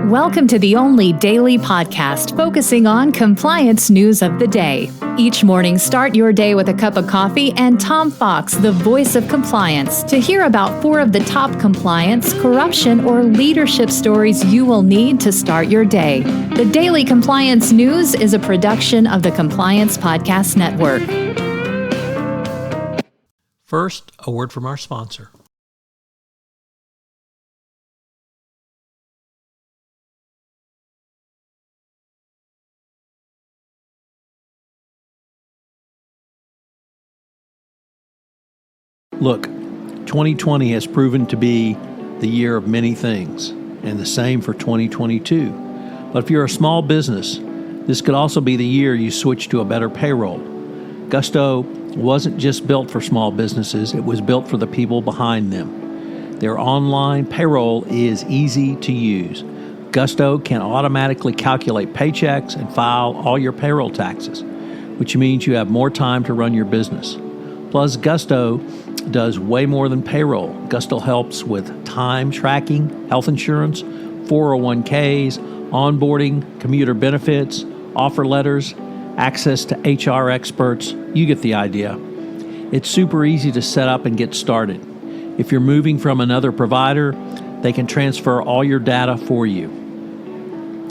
Welcome to the only daily podcast focusing on compliance news of the day. Each morning, start your day with a cup of coffee and Tom Fox, the voice of compliance, to hear about 4 of the top compliance, corruption, or leadership stories you will need to start your day. The Daily Compliance News is a production of the Compliance Podcast Network. First, a word from our sponsor. Look, 2020 has proven to be the year of many things, and the same for 2022. But if you're a small business, this could also be the year you switch to a better payroll. Gusto wasn't just built for small businesses, it was built for the people behind them. Their online payroll is easy to use. Gusto can automatically calculate paychecks and file all your payroll taxes, which means you have more time to run your business. Plus, Gusto does way more than payroll. Gusto helps with time tracking, health insurance, 401ks, onboarding, commuter benefits, offer letters, access to HR experts. You get the idea. It's super easy to set up and get started. If you're moving from another provider, they can transfer all your data for you.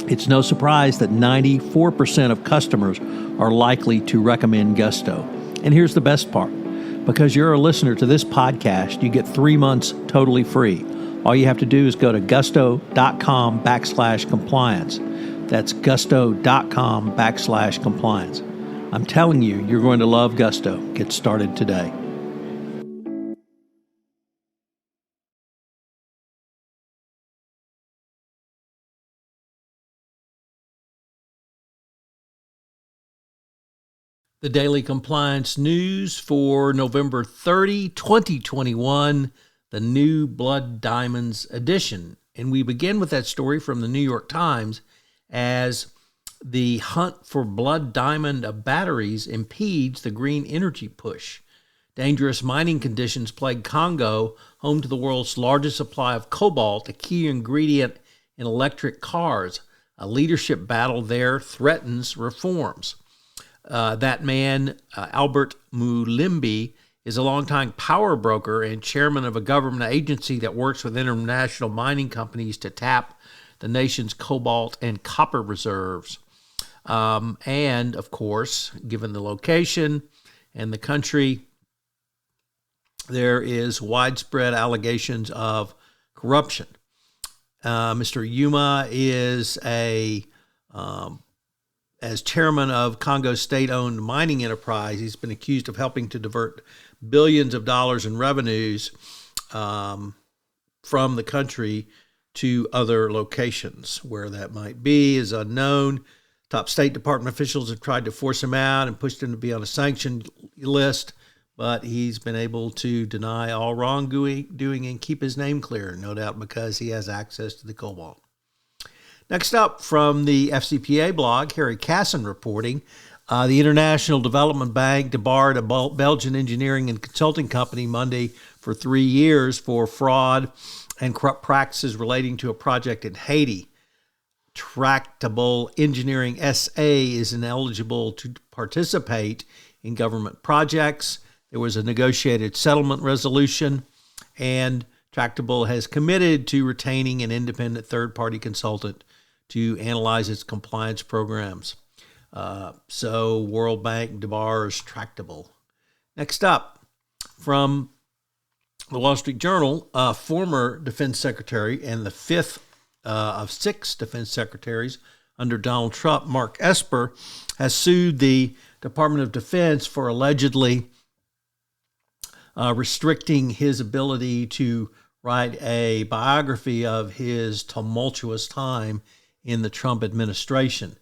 It's no surprise that 94% of customers are likely to recommend Gusto. And here's the best part. Because you're a listener to this podcast, you get 3 months totally free. All you have to do is go to gusto.com/compliance. That's gusto.com/compliance. I'm telling you, you're going to love Gusto. Get started today. The Daily Compliance News for November 30, 2021, the new Blood Diamonds edition. And we begin with that story from the New York Times as the hunt for blood diamond batteries impedes the green energy push. Dangerous mining conditions plague Congo, home to the world's largest supply of cobalt, a key ingredient in electric cars. A leadership battle there threatens reforms. That man, Albert Mulimbi, is a longtime power broker and chairman of a government agency that works with international mining companies to tap the nation's cobalt and copper reserves. And, of course, given the location and the country, there is widespread allegations of corruption. Mr. Yuma is as chairman of Congo's state-owned mining enterprise, he's been accused of helping to divert billions of dollars in revenues from the country to other locations. Where that might be is unknown. Top State Department officials have tried to force him out and pushed him to be on a sanctioned list, but he's been able to deny all wrongdoing and keep his name clear, no doubt because he has access to the cobalt. Next up, from the FCPA blog, Harry Casson reporting, the International Development Bank debarred a Belgian engineering and consulting company Monday for 3 years for fraud and corrupt practices relating to a project in Haiti. Tractable Engineering SA is ineligible to participate in government projects. There was a negotiated settlement resolution, and Tractable has committed to retaining an independent third-party consultant to analyze its compliance programs. So World Bank debars Tractable. Next up, from the Wall Street Journal, former defense secretary and the fifth of 6 defense secretaries under Donald Trump, Mark Esper, has sued the Department of Defense for allegedly restricting his ability to write a biography of his tumultuous time in the Trump administration.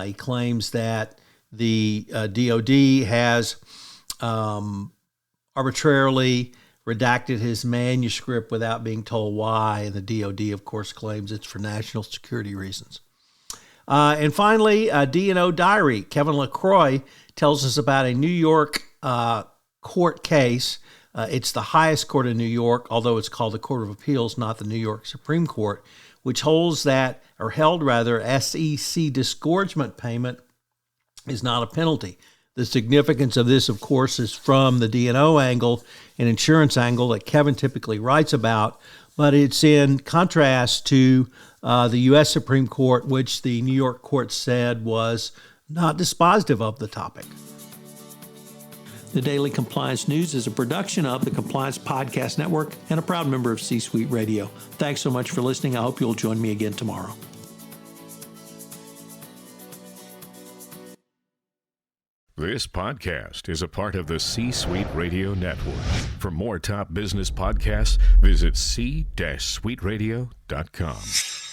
He claims that the DOD has arbitrarily redacted his manuscript without being told why, and the DOD, of course, claims it's for national security reasons. And finally, D&O Diary. Kevin LaCroix tells us about a New York court case. It's the highest court in New York, although it's called the Court of Appeals, not the New York Supreme Court, which held SEC disgorgement payment is not a penalty. The significance of this, of course, is from the D&O angle and insurance angle that Kevin typically writes about, but it's in contrast to the U.S. Supreme Court, which the New York court said was not dispositive of the topic. The Daily Compliance News is a production of the Compliance Podcast Network and a proud member of C-Suite Radio. Thanks so much for listening. I hope you'll join me again tomorrow. This podcast is a part of the C-Suite Radio Network. For more top business podcasts, visit c-suiteradio.com.